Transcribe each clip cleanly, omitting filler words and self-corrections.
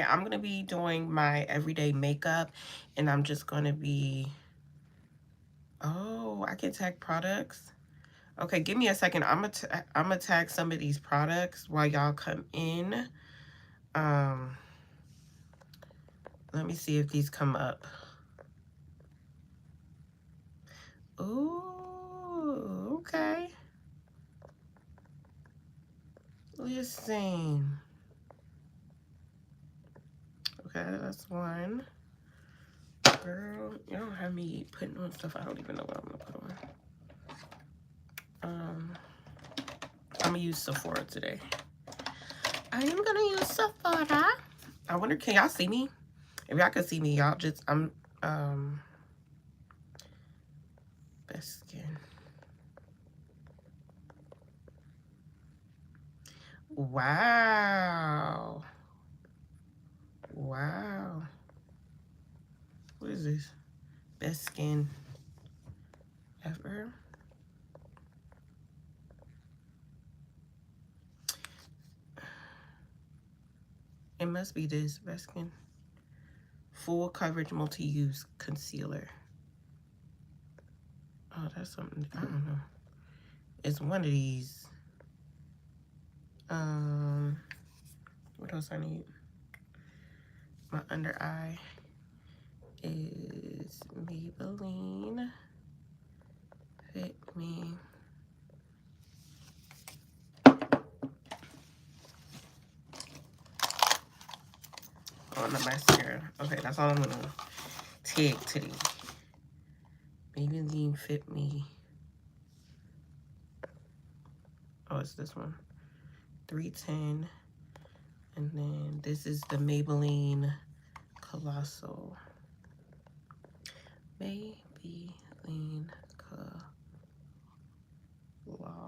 I'm going to be doing my everyday makeup, and I'm just going to be, oh, I can tag products. Okay, give me a second. I'm gonna tag some of these products while y'all come in. Um, let me see if these come up. Ooh, okay. Listen. Okay, that's one. Girl, you don't have me putting on stuff I don't even know what I'm gonna put on. I'm gonna use Sephora today. I am gonna use Sephora. I wonder, can y'all see me? If y'all can see me, y'all just, best skin. Wow. Wow. What is this? Best skin ever. It must be this. Best skin. Full coverage multi-use concealer. Oh, that's something. I don't know. It's one of these. What else I need? My under eye is Maybelline Fit Me. On the mascara. Okay, that's all I'm gonna take today. Maybelline Fit Me. Oh, it's this one. 310. And then this is the Maybelline Colossal. Maybelline Colossal.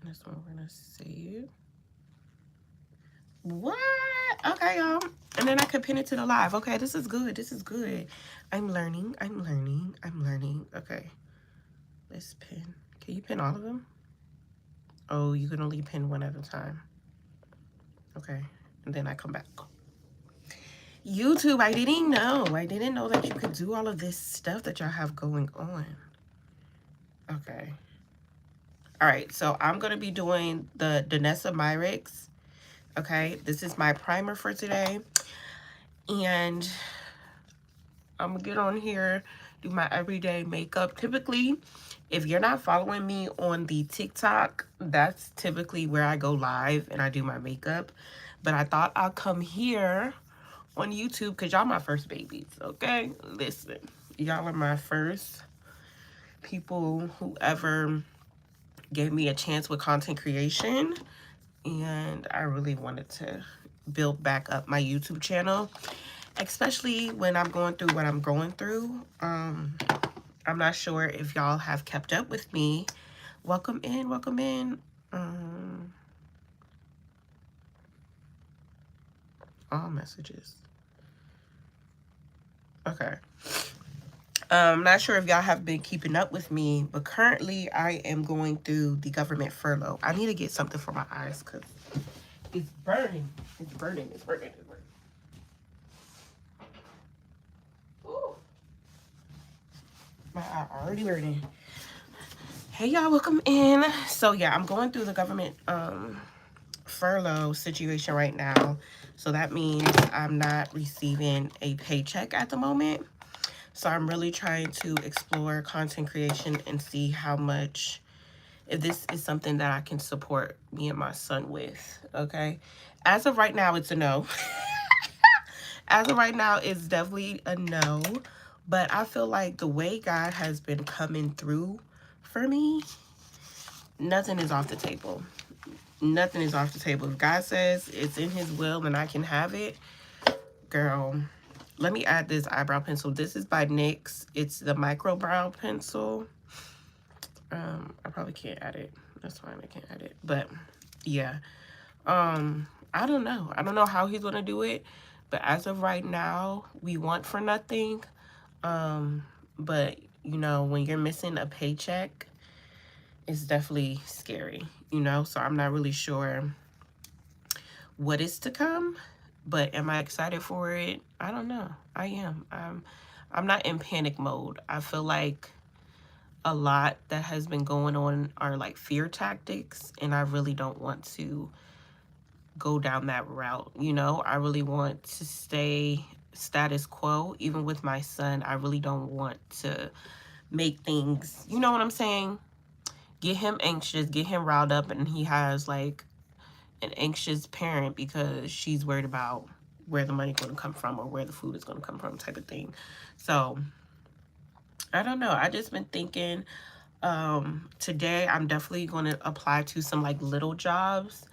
And this one we're gonna save. What? Okay, y'all. And then I can pin it to the live. Okay, this is good. This is good. I'm learning. I'm learning. I'm learning. Okay. Let's pin. Can you pin all of them? Oh, you can only pin one at a time. Okay. And then I come back. YouTube, I didn't know. I didn't know that you could do all of this stuff that y'all have going on. Okay. All right. So I'm going to be doing the Danessa Myricks. Okay. This is my primer for today. And I'm going to get on here, do my everyday makeup. Typically, if you're not following me on the TikTok, that's typically where I go live and I do my makeup. But I thought I'll come here on YouTube because y'all my first babies, okay? Listen, y'all are my first people who ever gave me a chance with content creation. And I really wanted to build back up my YouTube channel, especially when I'm going through what I'm going through. I'm not sure if y'all have kept up with me. Welcome in, welcome in. All messages. Okay. I'm not sure if y'all have been keeping up with me, but currently I am going through the government furlough. I need to get something for my eyes because it's burning. It's burning. It's burning. It's burning. Ooh. My eye already burning. Hey y'all, welcome in. So yeah, I'm going through the government furlough situation right now. So that means I'm not receiving a paycheck at the moment. So I'm really trying to explore content creation and see how much, if this is something that I can support me and my son with, okay? As of right now, it's a no. As of right now, it's definitely a no. But I feel like the way God has been coming through for me, nothing is off the table. Nothing is off the table. If God says it's in his will and I can have it, girl, let me add this eyebrow pencil. This is by NYX. It's the micro brow pencil. I probably can't add it. That's fine. I can't add it. But yeah. I don't know. I don't know how he's gonna do it. But as of right now, we want for nothing. But you know, when you're missing a paycheck, it's definitely scary, you know? So I'm not really sure what is to come, but am I excited for it? I don't know. I am. I'm not in panic mode. I feel like a lot that has been going on are like fear tactics, and I really don't want to go down that route, you know? I really want to stay status quo. Even with my son, I really don't want to make things, you know what I'm saying? Get him anxious, get him riled up, and he has like an anxious parent because she's worried about where the money's going to come from or where the food is going to come from, type of thing. So I don't know. I just been thinking, today I'm definitely going to apply to some like little jobs.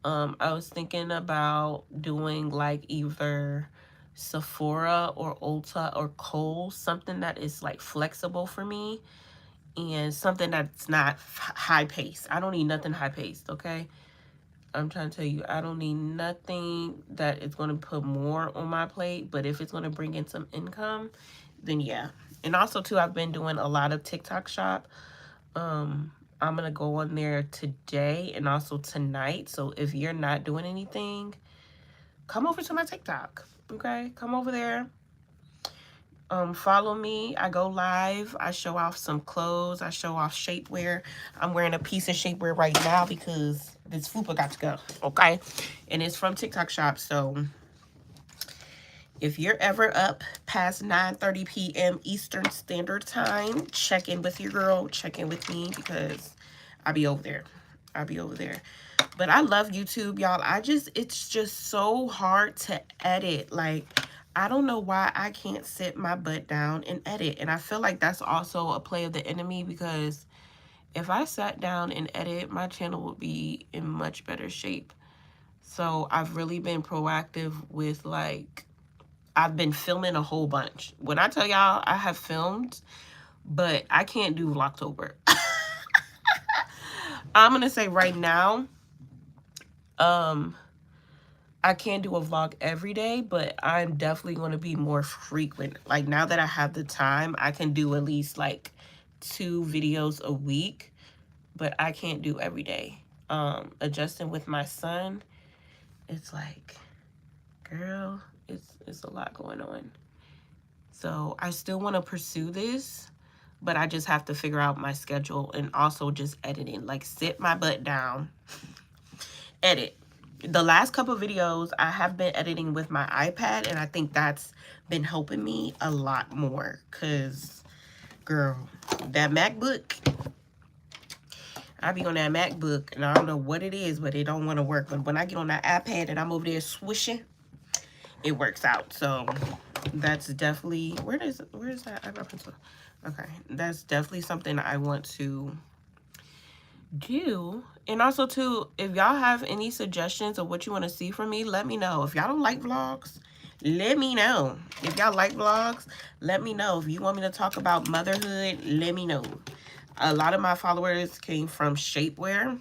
I was thinking about doing like either Sephora or Ulta or Kohl's, something that is like flexible for me and something that's not high paced. I don't need nothing high paced, okay? I'm trying to tell you, I don't need nothing that is going to put more on my plate, but if it's going to bring in some income, then yeah. And also too, I've been doing a lot of TikTok shop. I'm going to go on there today and also tonight. So if you're not doing anything, come over to my TikTok, okay? Come over there. Follow me. I go live. I show off some clothes. I show off shapewear. I'm wearing a piece of shapewear right now because this fupa got to go, okay? And it's from TikTok Shop. So if you're ever up past 9:30 p.m. Eastern Standard Time, check in with your girl. Check in with me because I'll be over there. I'll be over there. But I love YouTube, y'all. It's just so hard to edit. Like, I don't know why I can't sit my butt down and edit. And I feel like that's also a play of the enemy because if I sat down and edit, my channel would be in much better shape. So I've really been proactive with like, I've been filming a whole bunch. When I tell y'all I have filmed, but I can't do Vlogtober. I'm going to say right now, I can't do a vlog every day, but I'm definitely going to be more frequent. Like now that I have the time, I can do at least like 2 videos a week, but I can't do every day. Adjusting with my son, it's like, girl, it's a lot going on. So I still want to pursue this, but I just have to figure out my schedule and also just editing. Like sit my butt down, edit. The last couple of videos I have been editing with my iPad, and I think that's been helping me a lot more because, girl, that MacBook, I be on that MacBook and I don't know what it is, but it don't want to work. But when I get on that iPad and I'm over there swishing, it works out. So that's definitely, where is that eyebrow pencil? Okay, that's definitely something I want to do. And also too, if y'all have any suggestions of what you want to see from me, let me know. If y'all don't like vlogs, let me know. If y'all like vlogs, let me know. If you want me to talk about motherhood, let me know. A lot of my followers came from shapewear.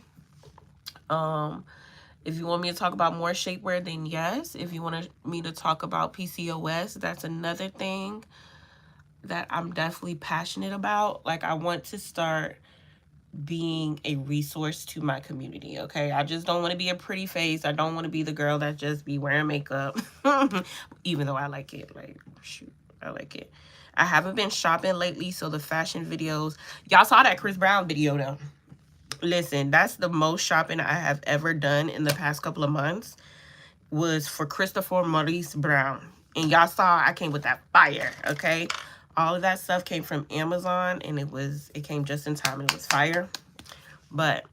If you want me to talk about more shapewear, then yes. If you want me to talk about PCOS, that's another thing that I'm definitely passionate about. Like I want to start being a resource to my community, okay? I just don't want to be a pretty face. I don't want to be the girl that just be wearing makeup. Even though I like it. Like, shoot, I like it. I haven't been shopping lately, so the fashion videos... Y'all saw that Chris Brown video, though. Listen, that's the most shopping I have ever done in the past couple of months was for Christopher Maurice Brown. And y'all saw I came with that fire, okay? All of that stuff came from Amazon, and it came just in time, and it was fire. But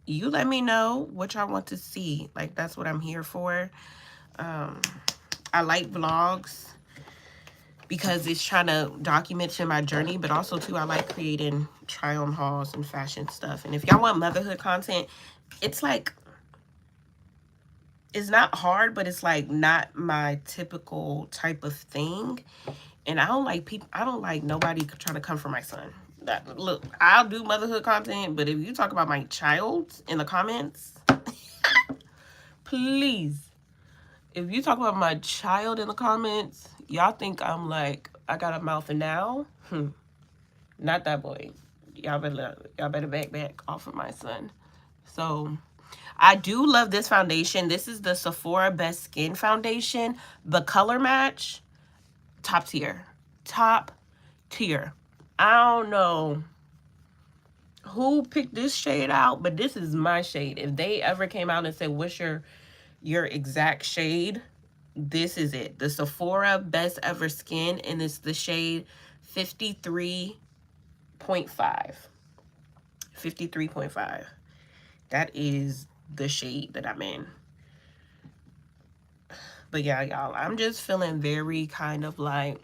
you let me know what y'all want to see. Like, that's what I'm here for. I like vlogs because it's trying to document my journey, but also, too, I like creating try-on hauls and fashion stuff. And if y'all want motherhood content, it's like, it's not hard, but it's like not my typical type of thing. And I don't like nobody trying to come for my son. Look, I'll do motherhood content, but if you talk about my child in the comments, please. If you talk about my child in the comments, y'all think I'm like, I got a mouth and now? Not that boy. Y'all better back off of my son. So I do love this foundation. This is the Sephora Best Skin Foundation. The color match, top tier. Top tier. I don't know who picked this shade out, but this is my shade. If they ever came out and said, what's your exact shade, this is it. The Sephora Best Ever Skin, and it's the shade 53.5. 53.5. That is the shade that I'm in. But yeah, y'all, I'm just feeling very kind of like,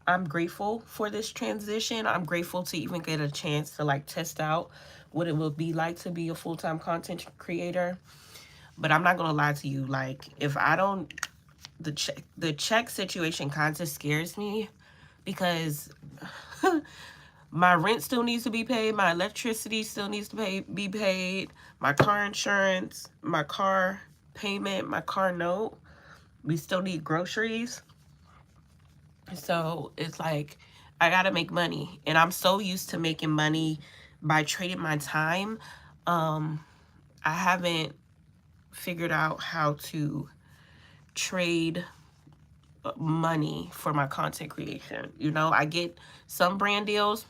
I'm grateful for this transition. I'm grateful to even get a chance to like test out what it will be like to be a full-time content creator. But I'm not gonna lie to you, like, if I don't, the check situation kind of scares me, because my rent still needs to be paid, my electricity still needs to be paid, my car insurance, my car payment, my car note. We still need groceries. So it's like, I gotta make money, and I'm so used to making money by trading my time. I haven't figured out how to trade money for my content creation. You know, I get some brand deals,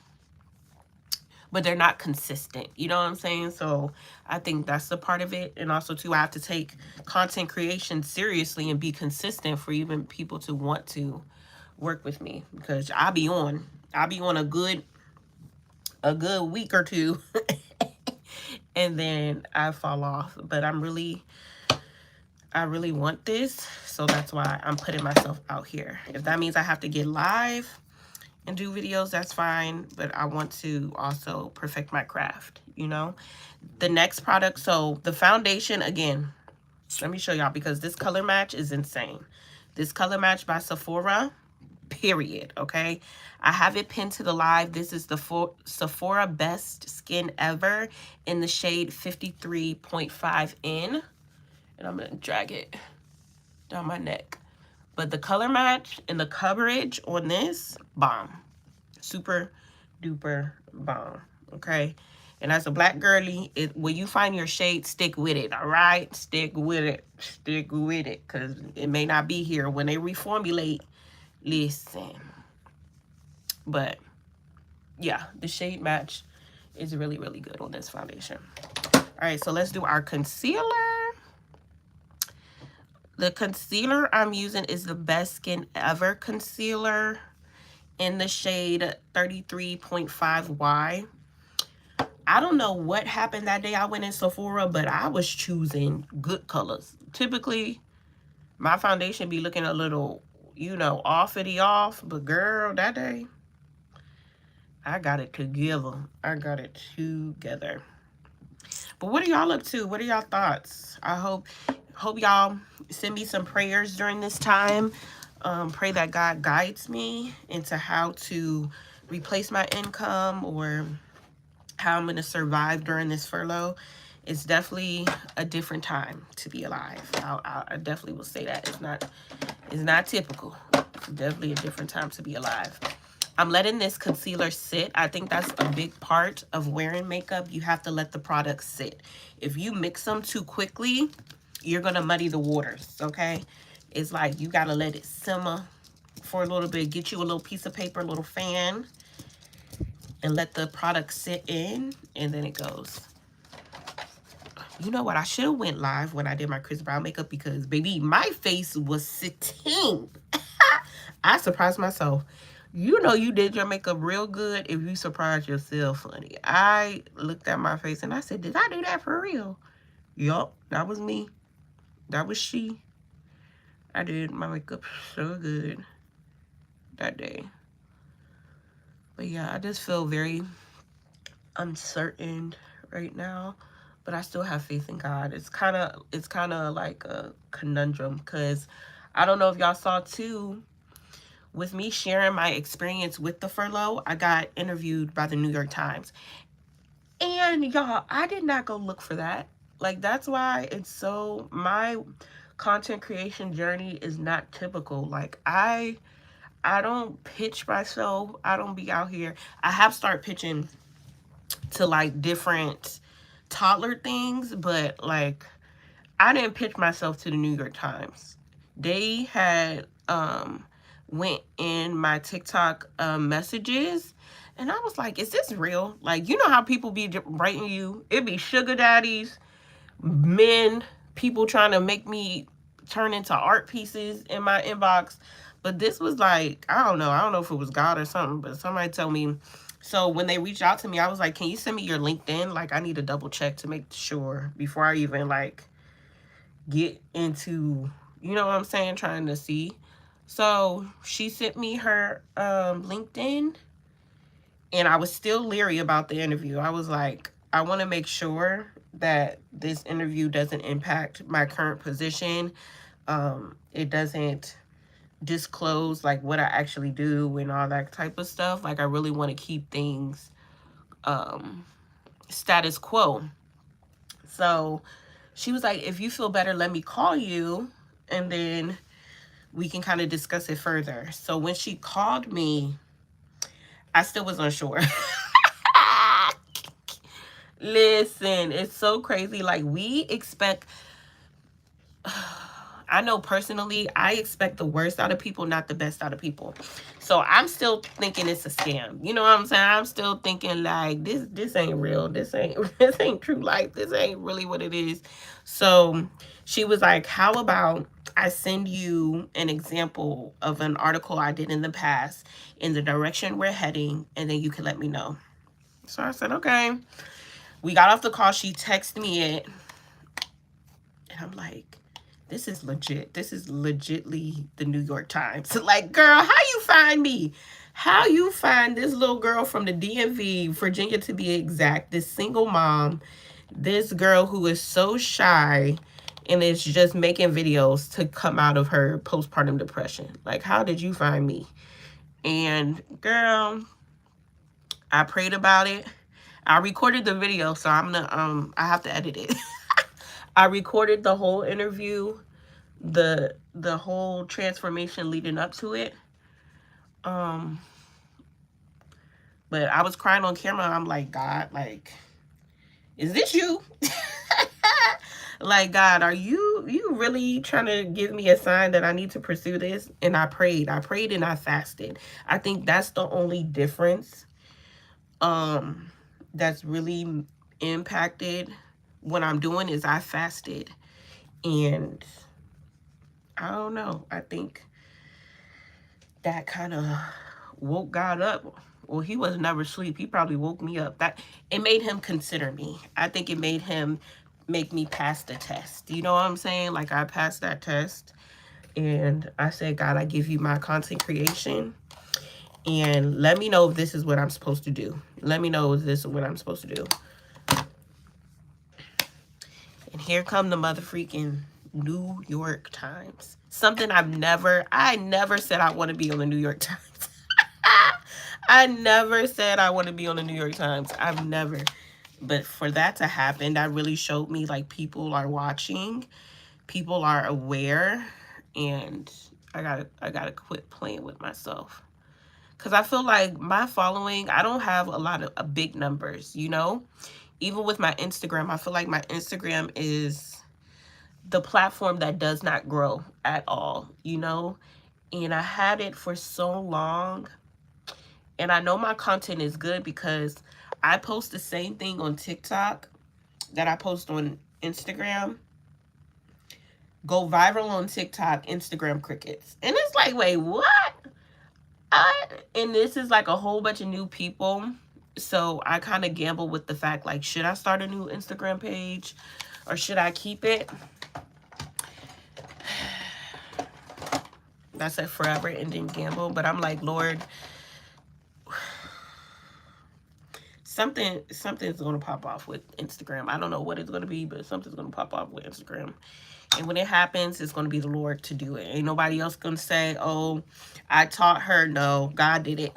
but they're not consistent. You know what I'm saying? So I think that's the part of it. And also too, I have to take content creation seriously and be consistent for even people to want to work with me, because I'll be on a good week or two and then I fall off. But I really want this, so that's why I'm putting myself out here. If that means I have to get live and do videos, that's fine, but I want to also perfect my craft, you know. The next product, so the foundation, again, let me show y'all, because this color match is insane. This color match by Sephora, period, okay? I have it pinned to the live. This is the Sephora Best Skin Ever in the shade 53.5 in. And I'm going to drag it down my neck. But the color match and the coverage on this, bomb. Super duper bomb, okay? And as a black girly, when you find your shade, stick with it, all right? Stick with it. Stick with it, because it may not be here when they reformulate. Listen. But yeah, the shade match is really, really good on this foundation. All right, so let's do our concealer. The concealer I'm using is the Best Skin Ever concealer in the shade 33.5Y. I don't know what happened that day I went in Sephora, but I was choosing good colors. Typically, my foundation be looking a little, you know, off, but girl, that day, I got it together. I got it together. But what are y'all up to? What are y'all thoughts? I hope y'all send me some prayers during this time. Pray that God guides me into how to replace my income, or how I'm going to survive during this furlough. It's definitely a different time to be alive. I definitely will say that. It's not typical. It's definitely a different time to be alive. I'm letting this concealer sit. I think that's a big part of wearing makeup. You have to let the product sit. If you mix them too quickly, you're going to muddy the waters, okay? It's like you got to let it simmer for a little bit. Get you a little piece of paper, a little fan, and let the product sit in, and then it goes. You know what? I should have went live when I did my Chris Brown makeup, because, baby, my face was sitting. I surprised myself. You know you did your makeup real good if you surprised yourself, honey. I looked at my face and I said, did I do that for real? Yup, that was me. That was she. I did my makeup so good that day. But yeah, I just feel very uncertain right now, but I still have faith in God. It's kind of like a conundrum, because I don't know if y'all saw too, with me sharing my experience with the furlough, I got interviewed by the New York Times. And y'all, I did not go look for that. Like, that's why it's so, my content creation journey is not typical. Like, I I don't pitch myself. I don't be out here. I have started pitching to like different toddler things, but like I didn't pitch myself to the New York Times. They had went in my TikTok messages, and I was like, is this real? Like, you know how people be writing you? It be sugar daddies, men, people trying to make me turn into art pieces in my inbox. But this was like, I don't know. I don't know if it was God or something, but somebody told me. So when they reached out to me, I was like, can you send me your LinkedIn? Like, I need to double check to make sure before I even like get into, you know what I'm saying, trying to see. So she sent me her LinkedIn, and I was still leery about the interview. I was like, I want to make sure that this interview doesn't impact my current position. It doesn't disclose like what I actually do and all that type of stuff. Like, I really want to keep things status quo. So she was like, if you feel better, let me call you, and then we can kind of discuss it further. So when she called me, I still was unsure. Listen, it's so crazy. Like, we expect, I know personally, I expect the worst out of people, not the best out of people. So I'm still thinking it's a scam. You know what I'm saying? I'm still thinking like this ain't real. This ain't true life. This ain't really what it is. So she was like, how about I send you an example of an article I did in the past in the direction we're heading, and then you can let me know. So I said, okay. We got off the call. She texted me it. And I'm like, this is legit. This is legitly the New York Times. Like, girl, how you find me? How you find this little girl from the DMV, Virginia to be exact, this single mom, this girl who is so shy and is just making videos to come out of her postpartum depression? Like, how did you find me? And girl, I prayed about it. I recorded the video, so I'm gonna I have to edit it. I recorded the whole interview, the whole transformation leading up to it. But I was crying on camera. I'm like, God, like, is this you? Like, God, are you really trying to give me a sign that I need to pursue this? And I prayed and I fasted. I think that's the only difference that's really impacted what I'm doing is I fasted. And I don't know, I think that kind of woke God up. Well, he was never asleep. He probably woke me up. That it made him consider me. I think it made him make me pass the test. You know what I'm saying? Like, I passed that test, and I said, God, I give you my content creation, and let me know if this is what I'm supposed to do. Let me know if this is what I'm supposed to do. And here come the mother freaking New York Times. Something I never said I want to be on the New York Times. I never said I want to be on the New York Times. I've never. But for that to happen, that really showed me like people are watching. People are aware. And I gotta quit playing with myself. Because I feel like my following, I don't have a lot of big numbers, you know? Even with my Instagram, I feel like my Instagram is the platform that does not grow at all, you know? And I had it for so long. And I know my content is good because I post the same thing on TikTok that I post on Instagram. Go viral on TikTok, Instagram crickets. And it's like, wait, what? And this is like a whole bunch of new people. So I kind of gamble with the fact, like, should I start a new Instagram page or should I keep it? That's a forever ending gamble. But I'm like, Lord, something's going to pop off with Instagram. I don't know what it's going to be, but something's going to pop off with Instagram. And when it happens, it's going to be the Lord to do it. Ain't nobody else going to say, oh, I taught her. No, God did it.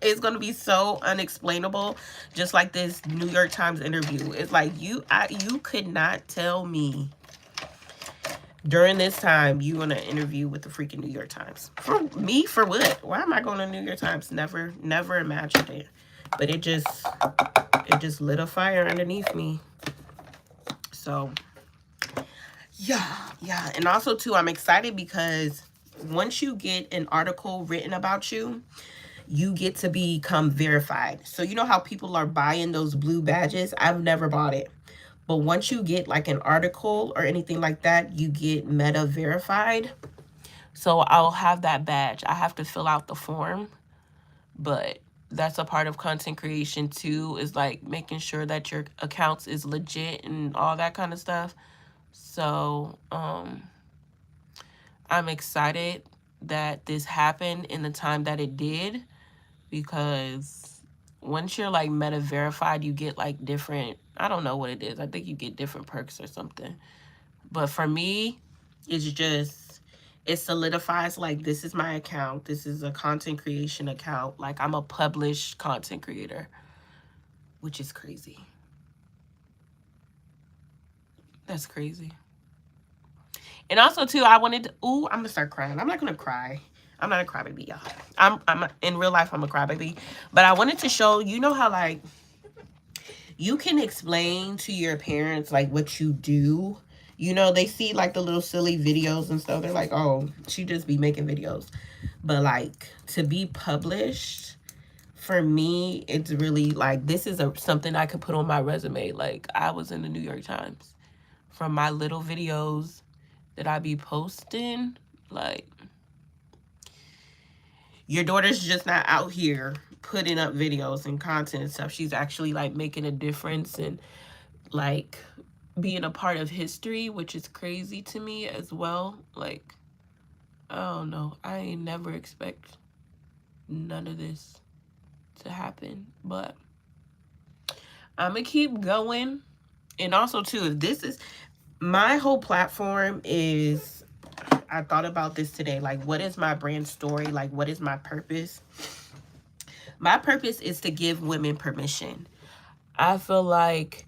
It's going to be so unexplainable. Just like this New York Times interview. It's like, you could not tell me During this time, you want to interview with the freaking New York Times. For me, for what? Why am I going to New York Times? Never imagined it. But it just lit a fire underneath me. So, yeah. And also, too, I'm excited because once you get an article written about you, you get to become verified. So, you know how people are buying those blue badges? I've never bought it. But once you get like an article or anything like that, you get meta verified. So I'll have that badge. I have to fill out the form, but that's a part of content creation too, is like making sure that your accounts is legit and all that kind of stuff. So I'm excited that this happened in the time that it did, because once you're like meta verified, you get like different, I don't know what it is. I think you get different perks or something. But for me, it's just, it solidifies like this is my account. This is a content creation account. Like I'm a published content creator, which is crazy. That's crazy. And also too, I wanted to, I'm gonna start crying. I'm not gonna cry. I'm not a crybaby, y'all. I'm in real life, I'm a crybaby. But I wanted to show, you know how like you can explain to your parents like what you do. You know, they see like the little silly videos and stuff. They're like, oh, she just be making videos. But like to be published, for me, it's really like this is something I could put on my resume. Like I was in the New York Times from my little videos that I be posting. Like your daughter's just not out here putting up videos and content and stuff. She's actually like making a difference and like being a part of history, which is crazy to me as well. Like, I don't know. I ain't never expect none of this to happen, but I'm gonna keep going. And also too, if this is my whole platform is, I thought about this today, like what is my brand story? Like what is my purpose? My purpose is to give women permission. I feel like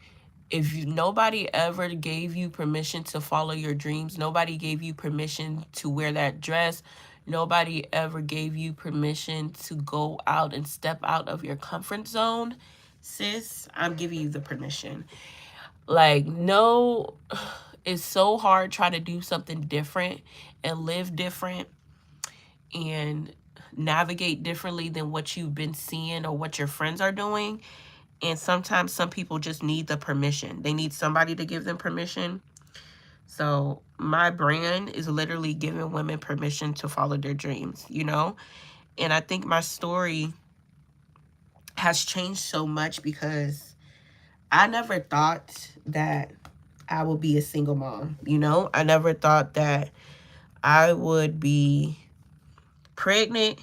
if nobody ever gave you permission to follow your dreams, nobody gave you permission to wear that dress, nobody ever gave you permission to go out and step out of your comfort zone, sis, I'm giving you the permission. Like, no, it's so hard trying to do something different and live different and navigate differently than what you've been seeing or what your friends are doing. And sometimes some people just need the permission. They need somebody to give them permission. So my brand is literally giving women permission to follow their dreams, you know? And I think my story has changed so much because I never thought that I would be a single mom, you know? I never thought that I would be pregnant,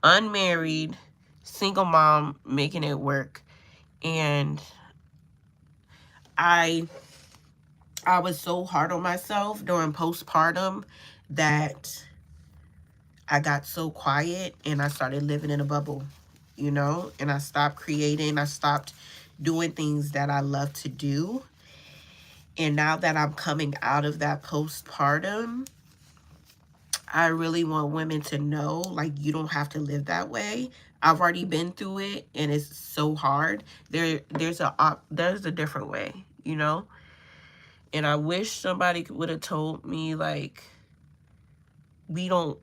unmarried, single mom, making it work. And I was so hard on myself during postpartum that I got so quiet and I started living in a bubble, you know? And I stopped creating. I stopped doing things that I love to do. And now that I'm coming out of that postpartum, I really want women to know, like, you don't have to live that way. I've already been through it and it's so hard. There's a different way, you know? And I wish somebody would have told me, like, we don't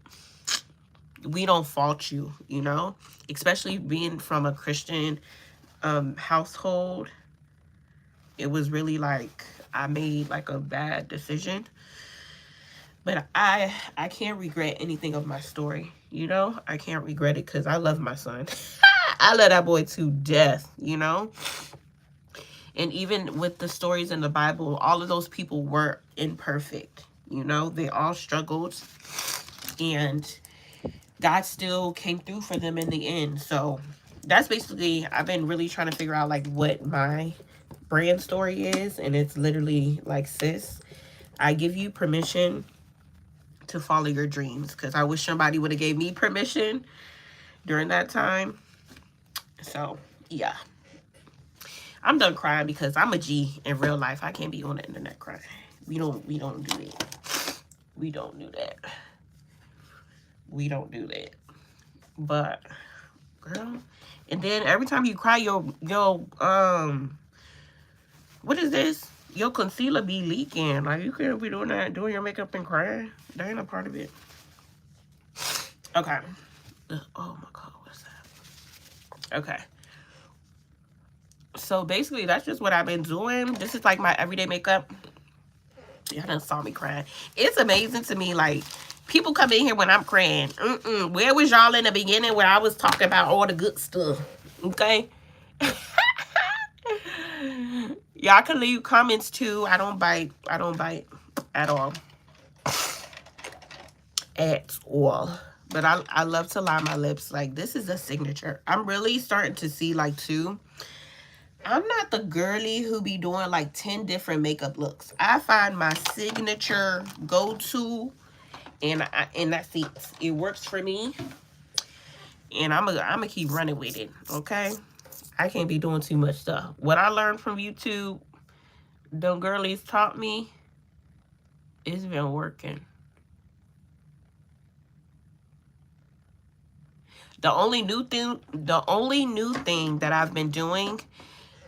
fault you, you know? Especially being from a Christian household. It was really like I made like a bad decision. But I can't regret anything of my story, you know? I can't regret it because I love my son. I love that boy to death, you know? And even with the stories in the Bible, all of those people were imperfect, you know? They all struggled. And God still came through for them in the end. So that's basically, I've been really trying to figure out like what my brand story is. And it's literally like, sis, I give you permission to follow your dreams, because I wish somebody would have gave me permission during that time. So yeah, I'm done crying because I'm a G in real life. I can't be on the internet crying. We don't do it. We don't do that. We don't do that. But, girl. And then every time you cry, your what is this? Your concealer be leaking. Like, you can't be doing that, doing your makeup and crying. That ain't a part of it. Okay. Oh my God, what's that? Okay. So basically, that's just what I've been doing. This is like my everyday makeup. Y'all done saw me crying. It's amazing to me, like, people come in here when I'm crying. Where was y'all in the beginning where I was talking about all the good stuff? Okay? Y'all can leave comments too. I don't bite. I don't bite at all. At all. But I love to line my lips. Like, this is a signature. I'm really starting to see, like, too, I'm not the girly who be doing like 10 different makeup looks. I find my signature go-to, and that's it. It works for me, and I'm gonna keep running with it. Okay, I can't be doing too much stuff. What I learned from YouTube, them girlies taught me, it's been working. The only new thing that I've been doing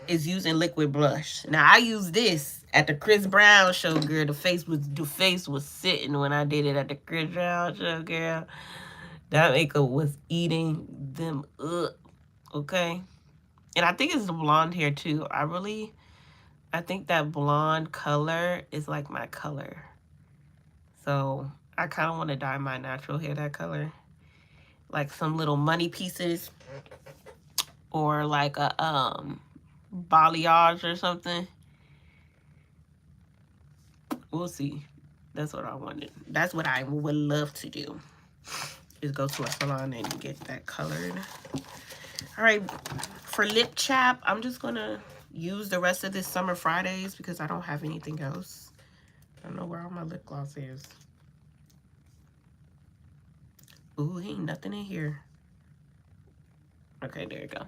is using liquid blush. Now I use this at the Chris Brown show, girl. The face was sitting when I did it at the Chris Brown show, girl. That makeup was eating them up. Okay. And I think it's the blonde hair too. I think that blonde color is like my color. So I kind of want to dye my natural hair that color. Like some little money pieces. Or like a balayage or something. We'll see. That's what I wanted. That's what I would love to do, is go to a salon and get that colored. All right, for lip chap, I'm just gonna use the rest of this Summer Fridays because I don't have anything else. I don't know where all my lip gloss is. Ooh, ain't nothing in here. Okay, there you go.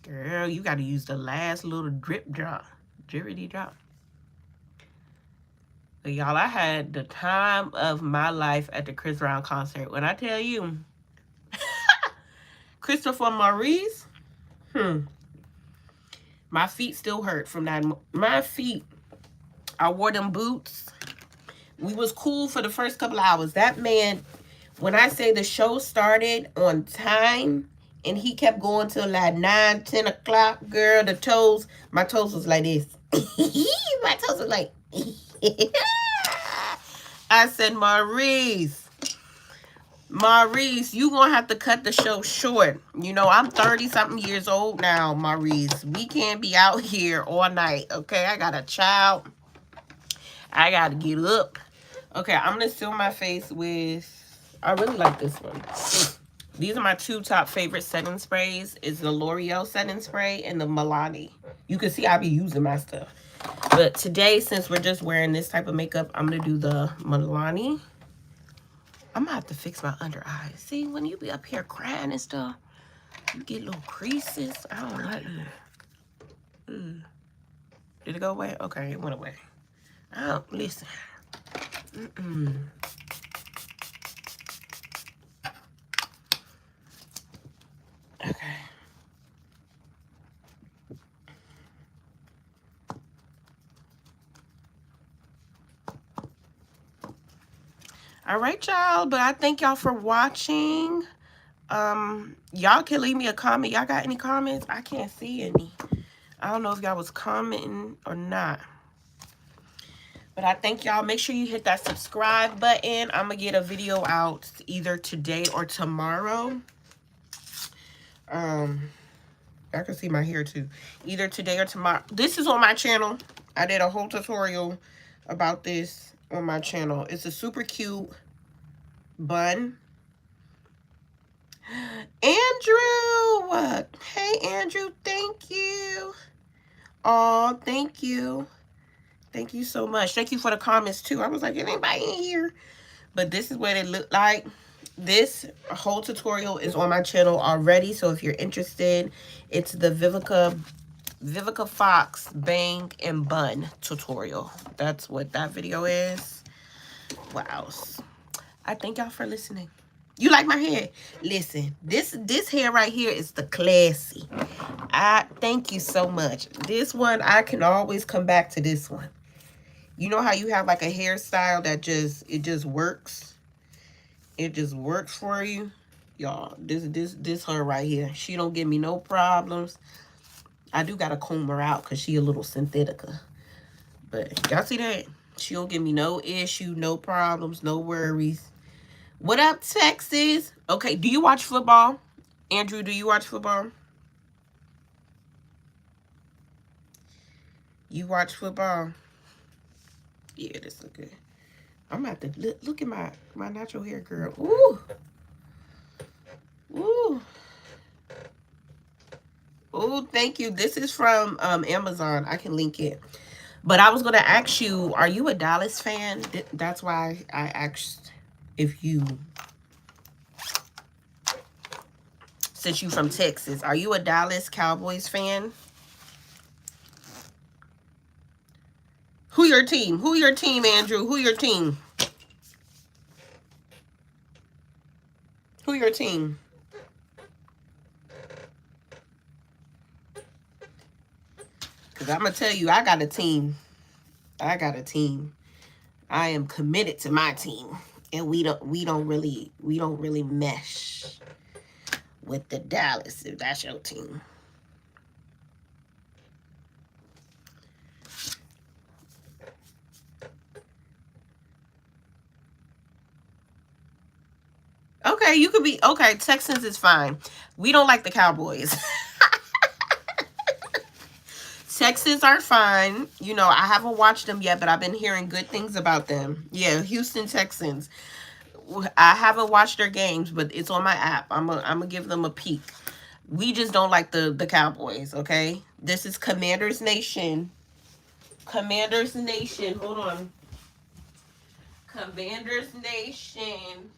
Girl, you gotta use the last little drip drop. Drippity drop. Y'all, I had the time of my life at the Chris Brown concert. When I tell you, Christopher Maurice, my feet still hurt from that. My feet, I wore them boots. We was cool for the first couple of hours. That man, when I say the show started on time, and he kept going till like 9, 10 o'clock, girl, my toes was like this. My toes was like... I said, Maurice, you gonna have to cut the show short. You know, I'm 30-something years old now, Maurice. We can't be out here all night, okay? I got a child. I gotta get up. Okay, I'm gonna seal my face with... I really like this one. These are my two top favorite setting sprays. It's the L'Oreal setting spray and the Milani. You can see I be using my stuff. But today, since we're just wearing this type of makeup, I'm going to do the Milani. I'm going to have to fix my under eyes. See, when you be up here crying and stuff, you get little creases. I don't like it. Did it go away? Okay, it went away. Oh, listen. Okay. All right, y'all. But I thank y'all for watching. Y'all can leave me a comment. Y'all got any comments? I can't see any. I don't know if y'all was commenting or not. But I thank y'all. Make sure you hit that subscribe button. I'm going to get a video out either today or tomorrow. I can see my hair too. Either today or tomorrow. This is on my channel. I did a whole tutorial about this on my channel. It's a super cute bun. Andrew! Hey, Andrew. Thank you. Oh, thank you. Thank you so much. Thank you for the comments too. I was like, is anybody in here? But this is what it looked like. This whole tutorial is on my channel already. So if you're interested, it's the Vivica Fox Bang and Bun tutorial. That's what that video is. Wow. What else? I thank y'all for listening. You like my hair? Listen, this hair right here is the classy. I thank you so much. This one, I can always come back to this one. You know how you have like a hairstyle that just works? It just works for you. Y'all, this her right here. She don't give me no problems. I do gotta comb her out because she a little synthetica. But y'all see that? She don't give me no issue, no problems, no worries. What up, Texas? Okay, do you watch football? Andrew, do you watch football? You watch football? Yeah, this look good. I'm gonna have to look at my natural hair, girl. Ooh. Ooh. Ooh, thank you. This is from Amazon. I can link it. But I was gonna ask you, are you a Dallas fan? That's why I asked if you, since you from Texas, are you a Dallas Cowboys fan? Who your team? Who your team, Andrew? Who your team? Who your team? Because I'm going to tell you, I got a team. I got a team. I am committed to my team. And we don't really mesh with the Dallas, if that's your team. Okay, you could be, okay, Texans is fine. We don't like the Cowboys. Texans are fine. You know, I haven't watched them yet, but I've been hearing good things about them. Yeah, Houston Texans. I haven't watched their games, but it's on my app. I'm gonna give them a peek. We just don't like the Cowboys, okay? This is Commanders Nation. Commanders Nation. Hold on. Commanders Nation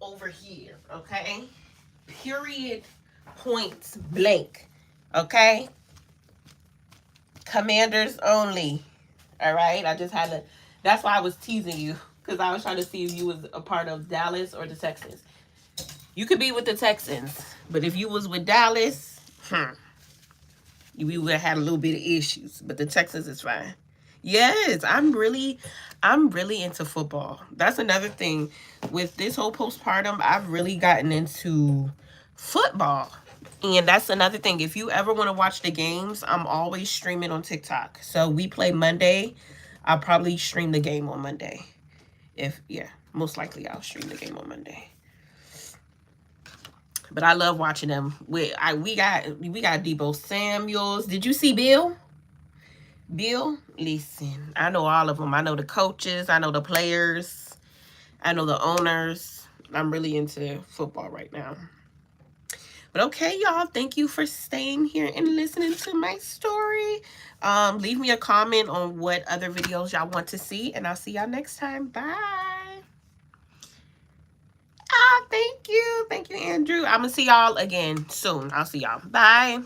over here, okay? Period. Points blank. Okay? Commanders only. All right? I just had to, that's why I was teasing you, because I was trying to see if you was a part of Dallas or the Texans. You could be with the Texans, but if you was with Dallas, we would have had a little bit of issues, but the Texans is fine. Yes, I'm really into football. That's another thing. With this whole postpartum, I've really gotten into football. And that's another thing. If you ever want to watch the games, I'm always streaming on TikTok. So we play Monday. I'll probably stream the game on Monday. Yeah, most likely I'll stream the game on Monday. But I love watching them. We got Debo Samuels. Did you see Bill? Bill, listen, I know all of them. I know the coaches. I know the players. I know the owners. I'm really into football right now. But okay, y'all, thank you for staying here and listening to my story. Leave me a comment on what other videos y'all want to see, and I'll see y'all next time. Bye. Ah, thank you. Thank you, Andrew. I'm going to see y'all again soon. I'll see y'all. Bye.